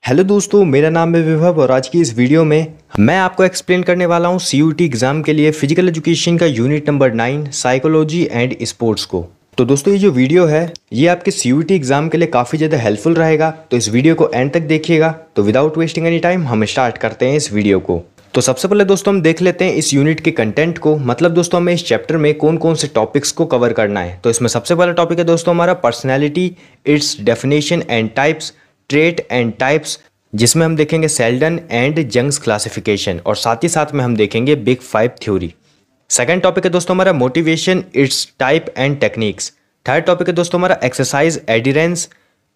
Hello दोस्तों, मेरा नाम है विभव और आज की इस वीडियो में मैं आपको एक्सप्लेन करने वाला हूँ सीयूटी एग्ज़ाम के लिए फिजिकल एजुकेशन का unit number 9 psychology and sports को। तो दोस्तों ये जो वीडियो है ये आपके सीयूटी एग्ज़ाम के लिए काफ़ी ज़्यादा हेल्पफुल रहेगा, तो इस वीडियो को एंड तक देखिएगा। तो विदाउट वेस्टिंग एनी टाइम हम स्टार्ट करते हैं इस वीडियो को। तो सबसे पहले दोस्तों हम देख लेते हैं इस यूनिट के कंटेंट को, मतलब दोस्तों हमें इस चैप्टर में कौन कौन से टॉपिक्स को कवर करना है। तो इसमें सबसे पहला टॉपिक है दोस्तों हमारा personality, it's definition and types, trait and types, जिसमें हम देखेंगे सेल्डन एंड जंग्स क्लासिफिकेशन और साथ ही साथ में हम देखेंगे बिग 5 थ्योरी। सेकंड टॉपिक है दोस्तों हमारा motivation, its type and techniques. Third topic है दोस्तों हमारा exercise adherence,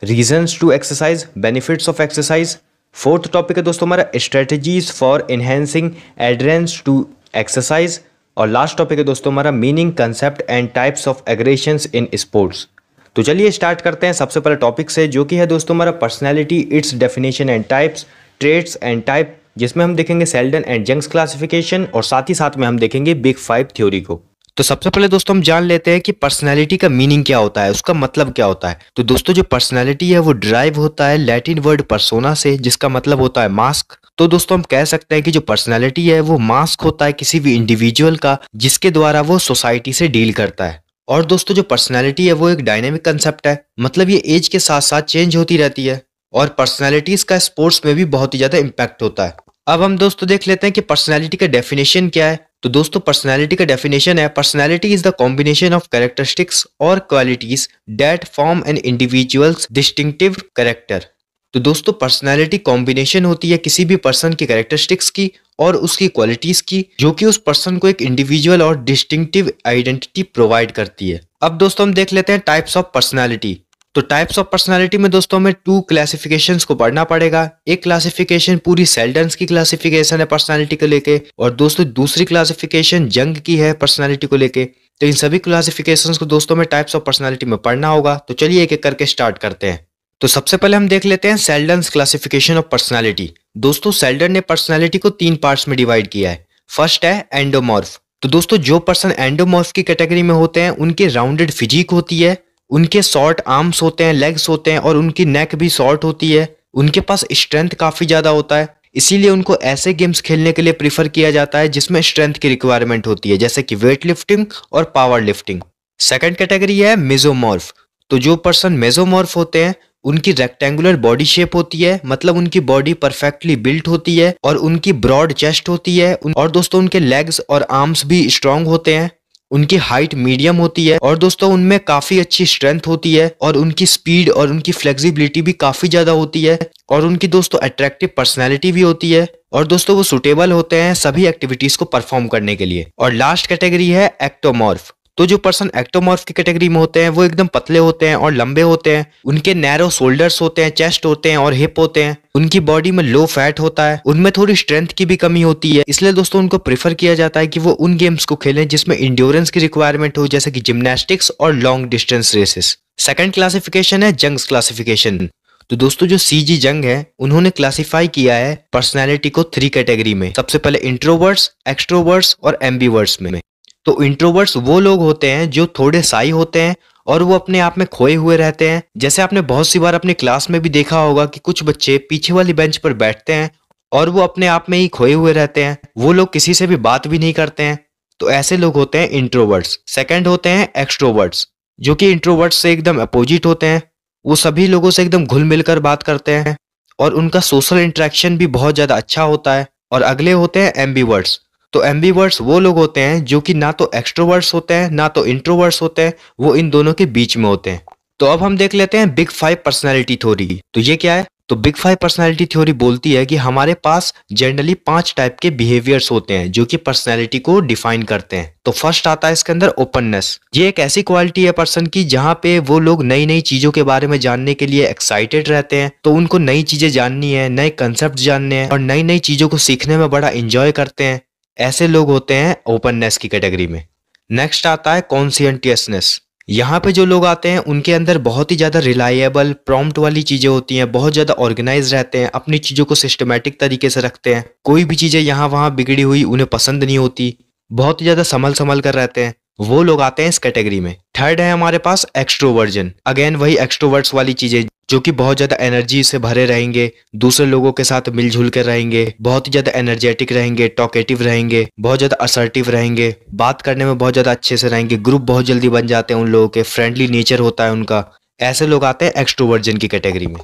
reasons to exercise, benefits of exercise. Fourth topic है दोस्तों हमारा strategies for enhancing adherence to exercise. और लास्ट टॉपिक है दोस्तों हमारा meaning, concept and types of aggressions in sports. तो चलिए स्टार्ट करते हैं सबसे पहले टॉपिक से, जो कि है दोस्तों हमारा personality, it's definition and types, traits and type, जिसमें हम देखेंगे सेल्डन एंड जंग्स क्लासिफिकेशन और साथ ही साथ में हम देखेंगे बिग 5 थ्योरी को। तो सबसे पहले दोस्तों हम जान लेते हैं कि पर्सनैलिटी का मीनिंग क्या होता है, उसका मतलब क्या होता है। तो दोस्तों जो पर्सनैलिटी है वो ड्राइव होता है लैटिन वर्ड पर्सोना से, जिसका मतलब होता है मास्क। तो दोस्तों हम कह सकते हैं कि जो पर्सनैलिटी है वो मास्क होता है किसी भी इंडिविजुअल का, जिसके द्वारा वो सोसाइटी से डील करता है। और दोस्तों जो पर्सनैलिटी है वो एक डायनेमिक कंसेप्ट है, मतलब ये एज के साथ साथ चेंज होती रहती है और पर्सनैलिटीज का स्पोर्ट्स में भी बहुत ही ज्यादा इम्पैक्ट होता है। अब हम दोस्तों देख लेते हैं कि पर्सनैलिटी का डेफिनेशन क्या है। तो दोस्तों पर्सनैलिटी का डेफिनेशन है, personality is the combination of characteristics और qualities that form an individual's distinctive character. तो दोस्तों पर्सनैलिटी कॉम्बिनेशन होती है किसी भी पर्सन की कैरेक्टरिस्टिक्स की और उसकी क्वालिटीज की, जो कि उस पर्सन को एक इंडिविजुअल और डिस्टिंक्टिव आइडेंटिटी प्रोवाइड करती है। अब दोस्तों हम देख लेते हैं टाइप्स ऑफ पर्सनैलिटी। तो टाइप्स ऑफ पर्सनैलिटी में दोस्तों हमें 2 क्लासिफिकेशंस को पढ़ना पड़ेगा। एक क्लासिफिकेशन पूरी सेल्डन्स की क्लासिफिकेशन है पर्सनैलिटी को लेके, और दोस्तों दूसरी क्लासिफिकेशन जंग की है पर्सनैलिटी को लेके। तो इन सभी क्लासिफिकेशंस को दोस्तों में टाइप्स ऑफ पर्सनैलिटी में पढ़ना होगा। तो चलिए एक एक करके स्टार्ट करते हैं। तो सबसे पहले हम देख लेते हैं सेल्डन्स क्लासिफिकेशन ऑफ पर्सनैलिटी। दोस्तों सेल्डन ने पर्सनैलिटी को 3 पार्ट्स में डिवाइड किया है। फर्स्ट है एंडोमॉर्फ। तो दोस्तों जो पर्सन एंडोमॉर्फ की कैटेगरी में होते हैं उनके राउंडेड फिजिक होती है, उनके शॉर्ट आर्म्स होते हैं, लेग्स होते हैं और उनकी नेक भी शॉर्ट होती है। उनके पास स्ट्रेंथ काफी ज्यादा होता है, इसीलिए उनको ऐसे गेम्स खेलने के लिए प्रीफर किया जाता है जिसमें स्ट्रेंथ की रिक्वायरमेंट होती है, जैसे कि वेट लिफ्टिंग और पावर लिफ्टिंग। सेकंड कैटेगरी है मेसोमॉर्फ। तो जो पर्सन मेसोमॉर्फ होते हैं उनकी रेक्टेंगुलर बॉडी शेप होती है, मतलब उनकी बॉडी परफेक्टली बिल्ट होती है और उनकी ब्रॉड चेस्ट होती है, और दोस्तों उनके लेग्स और आर्म्स भी स्ट्रांग होते हैं। उनकी हाइट मीडियम होती है और दोस्तों उनमें काफी अच्छी स्ट्रेंथ होती है और उनकी स्पीड और उनकी फ्लेक्सिबिलिटी भी काफी ज्यादा होती है, और उनकी दोस्तों अट्रैक्टिव पर्सनैलिटी भी होती है, और दोस्तों वो सुटेबल होते हैं सभी एक्टिविटीज को परफॉर्म करने के लिए। और लास्ट कैटेगरी है एक्टोमॉर्फ। तो जो पर्सन एक्टोमॉर्फ की कैटेगरी में होते हैं वो एकदम पतले होते हैं और लंबे होते हैं, उनके नैरो शोल्डर्स होते हैं, चेस्ट होते हैं और हिप होते हैं, उनकी बॉडी में लो फैट होता है, उनमें थोड़ी स्ट्रेंथ की भी कमी होती है। इसलिए दोस्तों उनको प्रेफर किया जाता है कि वो उन गेम्स को खेलें जिसमें इंड्योरेंस की रिक्वायरमेंट हो, जैसे कि जिम्नास्टिक्स और long distance races. Second classification है जंग्स क्लासिफिकेशन। तो दोस्तों जो सीजी जंग है उन्होंने क्लासिफाई किया है पर्सनैलिटी को 3 कैटेगरी में। सबसे पहले इंट्रोवर्ट्स, एक्सट्रोवर्ट्स और एम्बीवर्ट्स में। तो इंट्रोवर्ट्स वो लोग होते हैं जो थोड़े साई होते हैं और वो अपने आप में खोए हुए रहते हैं। जैसे आपने बहुत सी बार अपनी क्लास में भी देखा होगा कि कुछ बच्चे पीछे वाली बेंच पर बैठते हैं और वो अपने आप में ही खोए हुए रहते हैं, वो लोग किसी से भी बात भी नहीं करते हैं। तो ऐसे लोग होते हैं इंट्रोवर्ट्स। सेकंड होते हैं एक्सट्रोवर्ट्स, जो कि इंट्रोवर्ट्स से एकदम अपोजिट होते हैं। वो सभी लोगों से एकदम घुल मिलकर बात करते हैं और उनका सोशल इंटरेक्शन भी बहुत ज्यादा अच्छा होता है। और अगले होते हैं एम्बीवर्ट्स। तो एम्बीवर्ट्स वो लोग होते हैं जो कि ना तो एक्सट्रोवर्ट्स होते हैं ना तो इंट्रोवर्ट्स होते हैं, वो इन दोनों के बीच में होते हैं। तो अब हम देख लेते हैं बिग 5 पर्सनैलिटी थ्योरी। तो ये क्या है? तो बिग 5 पर्सनैलिटी थ्योरी बोलती है कि हमारे पास जनरली 5 टाइप के बिहेवियर्स होते हैं जो कि पर्सनैलिटी को डिफाइन करते हैं। तो फर्स्ट आता है इसके अंदर ओपननेस। ये एक ऐसी क्वालिटी है पर्सन की जहाँ पे वो लोग नई नई चीजों के बारे में जानने के लिए एक्साइटेड रहते हैं। तो उनको नई चीजें जाननी है, नए कंसेप्ट जानने हैं और नई नई चीजों को सीखने में बड़ा इंजॉय करते हैं। ऐसे लोग होते हैं ओपननेस की कैटेगरी में। नेक्स्ट आता है कॉन्शियसनेस। यहाँ पे जो लोग आते हैं उनके अंदर बहुत ही ज्यादा रिलायबल प्रॉम्प्ट वाली चीजें होती हैं, बहुत ज्यादा ऑर्गेनाइज रहते हैं, अपनी चीजों को सिस्टमेटिक तरीके से रखते हैं, कोई भी चीजें यहाँ वहाँ बिगड़ी हुई उन्हें पसंद नहीं होती, बहुत ही ज्यादा संभल कर रहते हैं। वो लोग आते हैं इस कैटेगरी में। थर्ड है हमारे पास एक्सट्रोवर्जन। अगेन वही एक्सट्रोवर्ट्स वाली चीजें, जो कि बहुत ज्यादा एनर्जी से भरे रहेंगे, दूसरे लोगों के साथ मिलजुल कर रहेंगे, बहुत ही ज्यादा एनर्जेटिक रहेंगे, टॉकेटिव रहेंगे, बहुत ज्यादा असर्टिव रहेंगे, बात करने में बहुत ज्यादा अच्छे से रहेंगे, ग्रुप बहुत जल्दी बन जाते हैं उन लोगों के, फ्रेंडली नेचर होता है उनका। ऐसे लोग आते हैं एक्सट्रोवर्जन की कैटेगरी में।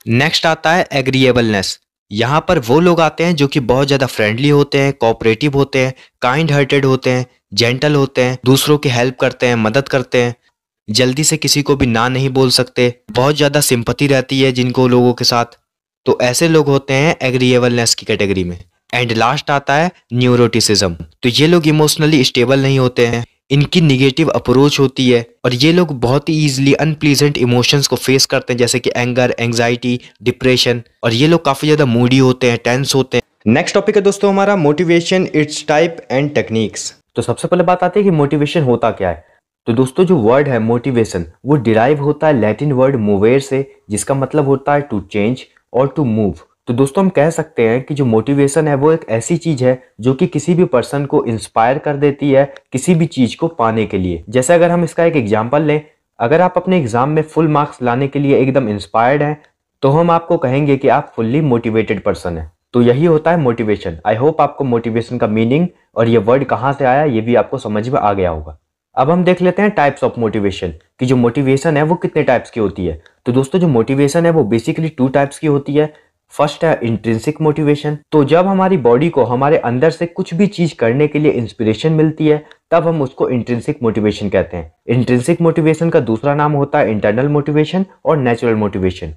नेक्स्ट आता है एग्रीएबलनेस। यहाँ पर वो लोग आते हैं जो कि बहुत ज्यादा फ्रेंडली होते हैं, कोऑपरेटिव होते हैं, काइंड हार्टेड होते हैं, जेंटल होते हैं, दूसरों की हेल्प करते हैं, मदद करते हैं, जल्दी से किसी को भी ना नहीं बोल सकते, बहुत ज्यादा सिंपैथी रहती है जिनको लोगों के साथ। तो ऐसे लोग होते हैं एग्रीएबलनेस की कैटेगरी में। एंड लास्ट आता है न्यूरोटिसिज्म। तो ये लोग इमोशनली स्टेबल नहीं होते हैं, इनकी निगेटिव अप्रोच होती है और ये लोग बहुत ही ईजिली अनप्लीजेंट इमोशंस को फेस करते हैं, जैसे कि एंगर, एंग्जाइटी, डिप्रेशन, और ये लोग काफी ज्यादा मूडी होते हैं, टेंस होते हैं। नेक्स्ट टॉपिक है दोस्तों हमारा motivation, its type and techniques. तो सबसे पहले बात आती है कि मोटिवेशन होता क्या है। तो दोस्तों जो वर्ड है मोटिवेशन, वो डिराइव होता है लैटिन वर्ड मूवेर से, जिसका मतलब होता है टू चेंज और टू मूव। तो दोस्तों हम कह सकते हैं कि जो मोटिवेशन है वो एक ऐसी चीज है जो कि किसी भी पर्सन को इंस्पायर कर देती है किसी भी चीज को पाने के लिए। जैसे अगर हम इसका एक एग्जांपल लें, अगर आप अपने एग्जाम में फुल मार्क्स लाने के लिए एकदम इंस्पायर्ड हैं, तो हम आपको कहेंगे कि आप फुल्ली मोटिवेटेड पर्सन है। तो यही होता है मोटिवेशन। आई होप आपको मोटिवेशन का मीनिंग और ये वर्ड कहाँ से आया ये भी आपको समझ में आ गया होगा। अब हम देख लेते हैं टाइप्स ऑफ मोटिवेशन, कि जो मोटिवेशन है वो कितने टाइप्स की होती है। तो दोस्तों जो मोटिवेशन है वो बेसिकली 2 टाइप्स की होती है। फर्स्ट है इंट्रिंसिक मोटिवेशन। तो जब हमारी बॉडी को हमारे अंदर से कुछ भी चीज करने के लिए इंस्पिरेशन मिलती है, तब हम उसको इंट्रिंसिक मोटिवेशन कहते हैं। इंट्रिंसिक मोटिवेशन का दूसरा नाम होता है इंटरनल मोटिवेशन और नेचुरल मोटिवेशन।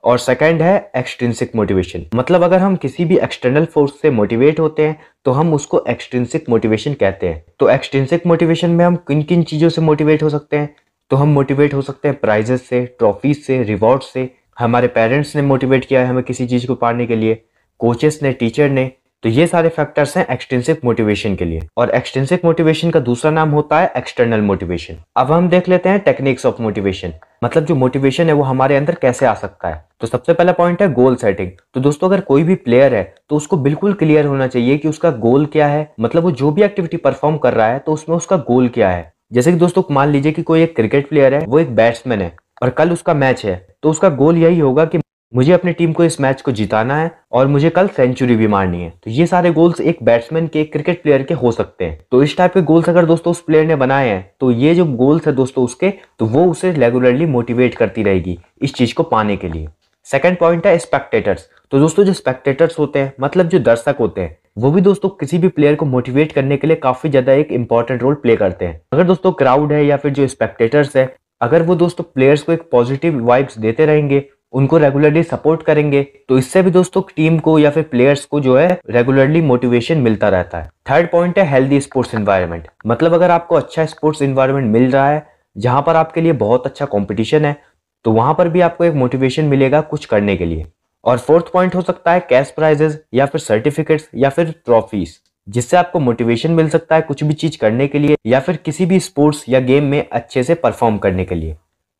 और सेकंड है एक्सट्रिंसिक मोटिवेशन। मतलब अगर हम किसी भी एक्सटर्नल फोर्स से मोटिवेट होते हैं तो हम उसको एक्सट्रिंसिक मोटिवेशन कहते हैं। तो एक्सट्रिंसिक मोटिवेशन में हम किन किन चीजों से मोटिवेट हो सकते हैं? तो हम मोटिवेट हो सकते हैं प्राइजेस से, ट्रॉफीज से, रिवॉर्ड से। हमारे पेरेंट्स ने मोटिवेट किया है हमें किसी चीज को पाने के लिए, कोचेस ने, टीचर ने। तो ये सारे फैक्टर्स हैं एक्सट्रिंसिक मोटिवेशन के लिए। और एक्सट्रिंसिक मोटिवेशन का दूसरा नाम होता है एक्सटर्नल मोटिवेशन। अब हम देख लेते हैं टेक्निक्स ऑफ मोटिवेशन, मतलब जो मोटिवेशन है वो हमारे अंदर कैसे आ सकता है। तो सबसे पहला पॉइंट है गोल सेटिंग। तो दोस्तों अगर कोई भी प्लेयर है तो उसको बिल्कुल क्लियर होना चाहिए कि उसका गोल क्या है, मतलब वो जो भी एक्टिविटी परफॉर्म कर रहा है तो उसमें उसका गोल क्या है। जैसे कि दोस्तों मान लीजिए कि कोई एक क्रिकेट प्लेयर है, वो एक बैट्समैन है और कल उसका मैच है, तो उसका गोल यही होगा कि मुझे अपनी टीम को इस मैच को जिताना है और मुझे कल सेंचुरी भी मारनी है। तो ये सारे गोल्स एक बैट्समैन के, एक क्रिकेट प्लेयर के हो सकते हैं। तो इस टाइप के गोल्स अगर दोस्तों उस प्लेयर ने बनाए हैं, तो ये जो गोल्स है दोस्तों उसके, तो वो उसे रेगुलरली मोटिवेट करती रहेगी इस चीज को पाने के लिए। सेकंड पॉइंट है स्पेक्टेटर्स। तो दोस्तों जो स्पेक्टेटर्स होते हैं, मतलब जो दर्शक होते हैं, वो भी दोस्तों किसी भी प्लेयर को मोटिवेट करने के लिए काफी ज्यादा एक इंपॉर्टेंट रोल प्ले करते हैं। अगर दोस्तों क्राउड है या फिर जो स्पेक्टेटर्स है, अगर वो दोस्तों प्लेयर्स को एक पॉजिटिव वाइब्स देते रहेंगे, उनको रेगुलरली सपोर्ट करेंगे, तो इससे भी दोस्तों टीम को या फिर प्लेयर्स को जो है रेगुलरली मोटिवेशन मिलता रहता है। थर्ड पॉइंट है हेल्दी स्पोर्ट्स एनवायरनमेंट। मतलब अगर आपको अच्छा स्पोर्ट्स एनवायरनमेंट मिल रहा है जहां पर आपके लिए बहुत अच्छा कंपटीशन है, तो वहां पर भी आपको एक मोटिवेशन मिलेगा कुछ करने के लिए। और फोर्थ पॉइंट हो सकता है कैश प्राइजेस या फिर सर्टिफिकेट्स या फिर ट्रॉफीज, जिससे आपको मोटिवेशन मिल सकता है कुछ भी चीज करने के लिए या फिर किसी भी स्पोर्ट्स या गेम में अच्छे से परफॉर्म करने के लिए।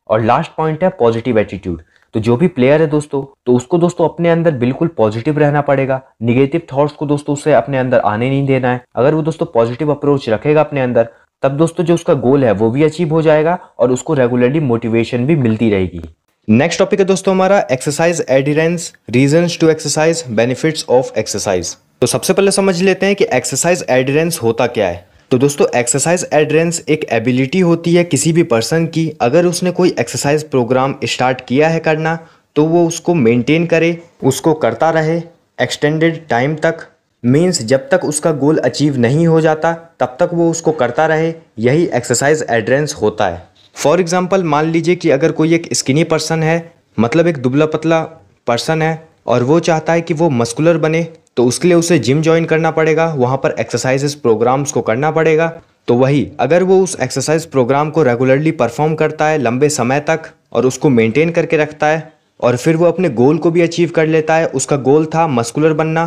और लास्ट पॉइंट है पॉजिटिव एटीट्यूड। तो जो भी प्लेयर है दोस्तों, तो उसको दोस्तों अपने अंदर बिल्कुल पॉजिटिव रहना पड़ेगा। निगेटिव थॉट्स को दोस्तों उसे अपने अंदर आने नहीं देना है। अगर वो दोस्तों पॉजिटिव अप्रोच रखेगा अपने अंदर, तब दोस्तों जो उसका गोल है वो भी अचीव हो जाएगा और उसको रेगुलरली मोटिवेशन भी मिलती रहेगी। नेक्स्ट टॉपिक है दोस्तों हमारा exercise adherence, reasons to exercise, benefits of exercise. तो सबसे पहले समझ लेते हैं कि एक्सरसाइज एडिरेंस होता क्या है। तो दोस्तों एक्सरसाइज एडिरेंस एक एबिलिटी होती है किसी भी पर्सन की, अगर उसने कोई एक्सरसाइज प्रोग्राम स्टार्ट किया है करना, तो वो उसको मेंटेन करे, उसको करता रहे एक्सटेंडेड टाइम तक। मीन्स जब तक उसका गोल अचीव नहीं हो जाता तब तक वो उसको करता रहे, यही एक्सरसाइज एडिरेंस होता है। फॉर एग्जाम्पल मान लीजिए कि अगर कोई एक स्किनी पर्सन है, मतलब एक दुबला पतला पर्सन है, और वो चाहता है कि वो मस्कुलर बने, तो उसके लिए उसे जिम ज्वाइन करना पड़ेगा, वहाँ पर एक्सरसाइजेस प्रोग्राम्स को करना पड़ेगा। तो वही अगर वो उस एक्सरसाइज प्रोग्राम को रेगुलरली परफॉर्म करता है लंबे समय तक और उसको मेंटेन करके रखता है, और फिर वो अपने गोल को भी अचीव कर लेता है, उसका गोल था मस्कुलर बनना,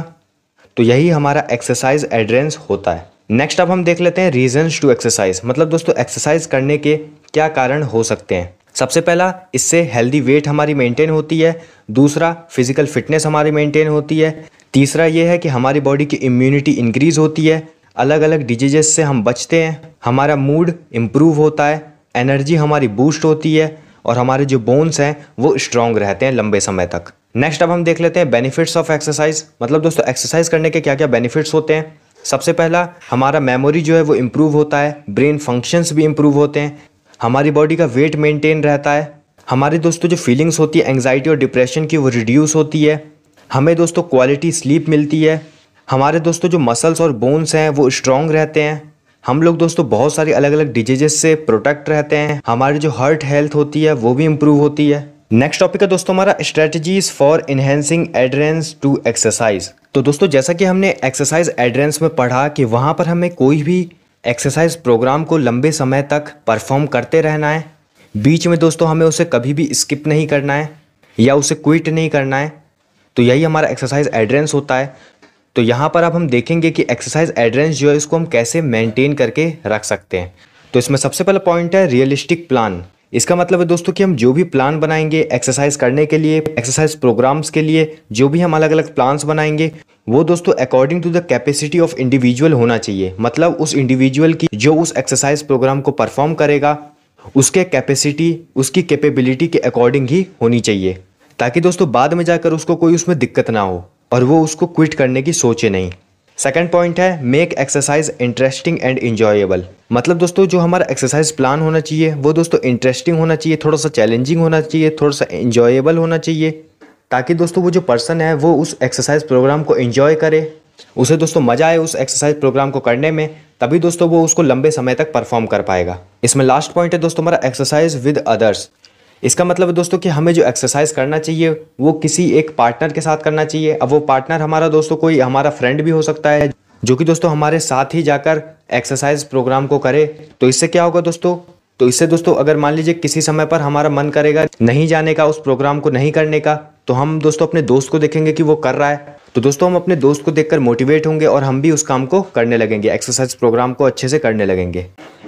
तो यही हमारा एक्सरसाइज एडिरेंस होता है। नेक्स्ट अब हम देख लेते हैं रीजंस टू एक्सरसाइज। मतलब दोस्तों एक्सरसाइज करने के क्या कारण हो सकते हैं। सबसे पहला, इससे हेल्दी वेट हमारी मेंटेन होती है। दूसरा, फिजिकल फिटनेस हमारी मेंटेन होती है। तीसरा ये है कि हमारी बॉडी की इम्यूनिटी इंक्रीज होती है, अलग अलग डिजीजेस से हम बचते हैं, हमारा मूड इम्प्रूव होता है। एनर्जी हमारी बूस्ट होती है और हमारे जो बोन्स हैं वो स्ट्रांग रहते हैं लंबे समय तक। नेक्स्ट अब हम देख लेते हैं बेनिफिट्स ऑफ एक्सरसाइज। मतलब दोस्तों एक्सरसाइज करने के क्या क्या बेनिफिट्स होते हैं। सबसे पहला, हमारा मेमोरी जो है वो इम्प्रूव होता है, ब्रेन फंक्शंस भी इम्प्रूव होते हैं, हमारी बॉडी का वेट मेंटेन रहता है, हमारी दोस्तों जो फीलिंग्स होती है एंग्जाइटी और डिप्रेशन की वो रिड्यूस होती है, हमें दोस्तों क्वालिटी स्लीप मिलती है, हमारे दोस्तों जो मसल्स और बोन्स हैं वो स्ट्रांग रहते हैं, हम लोग दोस्तों बहुत सारी अलग अलग डिजीजेस से प्रोटेक्ट रहते हैं, हमारी जो हार्ट हेल्थ होती है वो भी इम्प्रूव होती है। नेक्स्ट टॉपिक है दोस्तों हमारा strategies for enhancing adherence to exercise. तो दोस्तों जैसा कि हमने एक्सरसाइज एडरेंस में पढ़ा कि वहाँ पर हमें कोई भी एक्सरसाइज प्रोग्राम को लंबे समय तक परफॉर्म करते रहना है, बीच में दोस्तों हमें उसे कभी भी स्किप नहीं करना है या उसे क्विट नहीं करना है। तो यही हमारा एक्सरसाइज एडरेंस होता है। तो यहाँ पर अब हम देखेंगे कि एक्सरसाइज एडरेंस जो है इसको हम कैसे मेंटेन करके रख सकते हैं। तो इसमें सबसे पहला पॉइंट है रियलिस्टिक प्लान। इसका मतलब है दोस्तों कि हम जो भी प्लान बनाएंगे एक्सरसाइज करने के लिए, एक्सरसाइज प्रोग्राम्स के लिए, जो भी हम अलग अलग प्लान्स बनाएंगे वो दोस्तों according to the capacity of individual होना चाहिए। मतलब उस इंडिविजुअल की जो उस एक्सरसाइज प्रोग्राम को परफॉर्म करेगा उसके कैपेसिटी, उसकी कैपेबिलिटी के अकॉर्डिंग ही होनी चाहिए, ताकि दोस्तों बाद में जाकर उसको कोई उसमें दिक्कत ना हो और वो उसको क्विट करने की सोचे नहीं। सेकंड पॉइंट है make exercise interesting and enjoyable. मतलब दोस्तों जो हमारा एक्सरसाइज प्लान होना चाहिए वो दोस्तों इंटरेस्टिंग होना चाहिए, थोड़ा सा चैलेंजिंग होना चाहिए, थोड़ा सा इंजॉयबल होना चाहिए, ताकि दोस्तों वो जो पर्सन है वो उस एक्सरसाइज प्रोग्राम को एंजॉय करे, उसे दोस्तों मजा आए उस एक्सरसाइज प्रोग्राम को करने में, तभी दोस्तों वो उसको लंबे समय तक परफॉर्म कर पाएगा। इसमें लास्ट पॉइंट है दोस्तों हमारा एक्सरसाइज विद अदर्स। इसका मतलब है दोस्तों कि हमें जो एक्सरसाइज करना चाहिए वो किसी एक पार्टनर के साथ करना चाहिए। अब वो पार्टनर हमारा दोस्तों कोई हमारा फ्रेंड भी हो सकता है जो कि दोस्तों हमारे साथ ही जाकर एक्सरसाइज प्रोग्राम को करे। तो इससे क्या होगा दोस्तों, तो इससे दोस्तों अगर मान लीजिए किसी समय पर हमारा मन करेगा नहीं जाने का, उस प्रोग्राम को नहीं करने का, तो हम दोस्तों अपने दोस्त को देखेंगे कि वो कर रहा है, तो दोस्तों हम अपने दोस्त को देखकर मोटिवेट होंगे और हम भी उस काम को करने लगेंगे, एक्सरसाइज प्रोग्राम को अच्छे से करने लगेंगे।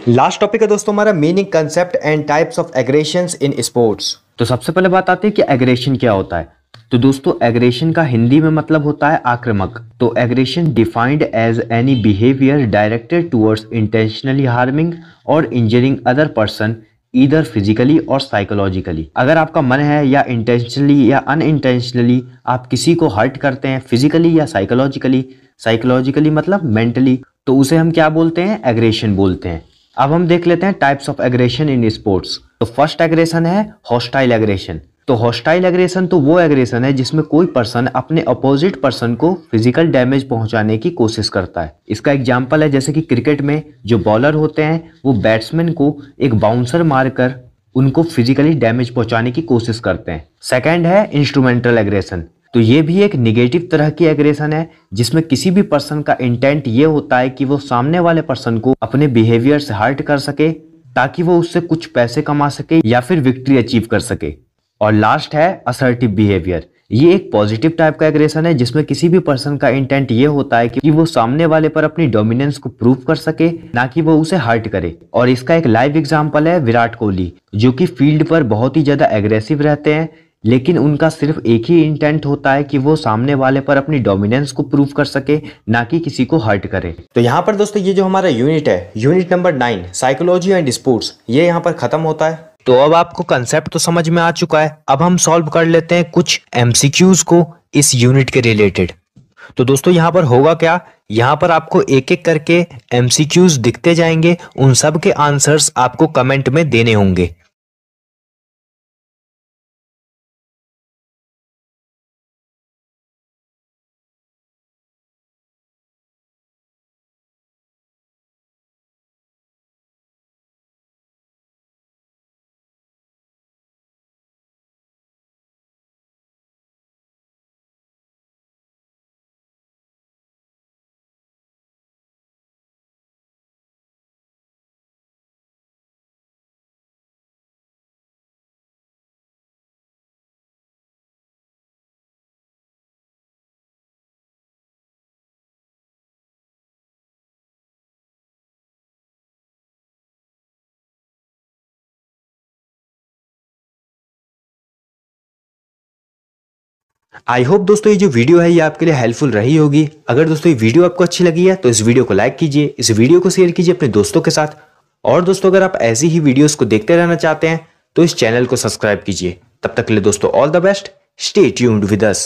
लास्ट टॉपिक है दोस्तों हमारा meaning, concept and types of aggressions in sports. तो सबसे पहले बात आती है कि एग्रेशन क्या होता है। तो दोस्तों एग्रेशन का हिंदी में मतलब होता है आक्रामक। तो aggression defined as any behaviour directed towards intentionally harming और injuring other person either physically और साइकोलॉजिकली। अगर आपका मन है या इंटेंशनली या अनइंटेंशनली आप किसी को हर्ट करते हैं फिजिकली या साइकोलॉजिकली, साइकोलॉजिकली मतलब मेंटली, तो उसे हम क्या बोलते हैं, एग्रेशन बोलते हैं। अब हम देख लेते हैं types of aggression in sports. तो फर्स्ट एग्रेशन है हॉस्टाइल एग्रेशन। तो हॉस्टाइल एग्रेशन तो वो एग्रेशन है जिसमें कोई पर्सन अपने अपोजिट पर्सन को फिजिकल डैमेज पहुंचाने की कोशिश करता है। इसका एग्जांपल है जैसे कि क्रिकेट में जो बॉलर होते हैं वो बैट्समैन को एक बाउंसर मारकर उनको फिजिकली डैमेज पहुंचाने की कोशिश करते हैं। सेकेंड है इंस्ट्रूमेंटल एग्रेशन। तो ये भी एक निगेटिव तरह की एग्रेशन है जिसमें किसी भी पर्सन का इंटेंट ये होता है कि वो सामने वाले पर्सन को अपने बिहेवियर से हर्ट कर सके ताकि वो उससे कुछ पैसे कमा सके या फिर विक्ट्री अचीव कर सके। और लास्ट है असर्टिव बिहेवियर। ये एक पॉजिटिव टाइप का एग्रेशन है जिसमें किसी भी पर्सन का इंटेंट ये होता है कि वो सामने वाले पर अपनी डोमिनेंस को प्रूव कर सके, ना कि वो उसे हर्ट करे। और इसका एक लाइव एग्जांपल है विराट कोहली, जो कि फील्ड पर बहुत ही ज्यादा एग्रेसिव रहते हैं, लेकिन उनका सिर्फ एक ही इंटेंट होता है कि वो सामने वाले पर अपनी डोमिनेंस को प्रूव कर सके, ना कि किसी को हर्ट करे। तो यहाँ पर दोस्तों ये जो हमारा यूनिट है, unit number 9 psychology and sports, ये यहाँ पर खत्म होता है। तो अब आपको कंसेप्ट तो समझ में आ चुका है। अब हम सॉल्व कर लेते हैं कुछ एमसीक्यूज को इस यूनिट के रिलेटेड। तो दोस्तों यहाँ पर होगा क्या, यहाँ पर आपको एक एक करके एमसीक्यूज दिखते जाएंगे, उन सब के आंसर्स आपको कमेंट में देने होंगे। आई होप दोस्तों ये जो वीडियो है ये आपके लिए हेल्पफुल रही होगी। अगर दोस्तों ये वीडियो आपको अच्छी लगी है तो इस वीडियो को लाइक कीजिए, इस वीडियो को शेयर कीजिए अपने दोस्तों के साथ और दोस्तों अगर आप ऐसी ही वीडियोस को देखते रहना चाहते हैं तो इस चैनल को सब्सक्राइब कीजिए। तब तक के लिए दोस्तों all the best, stay tuned with us.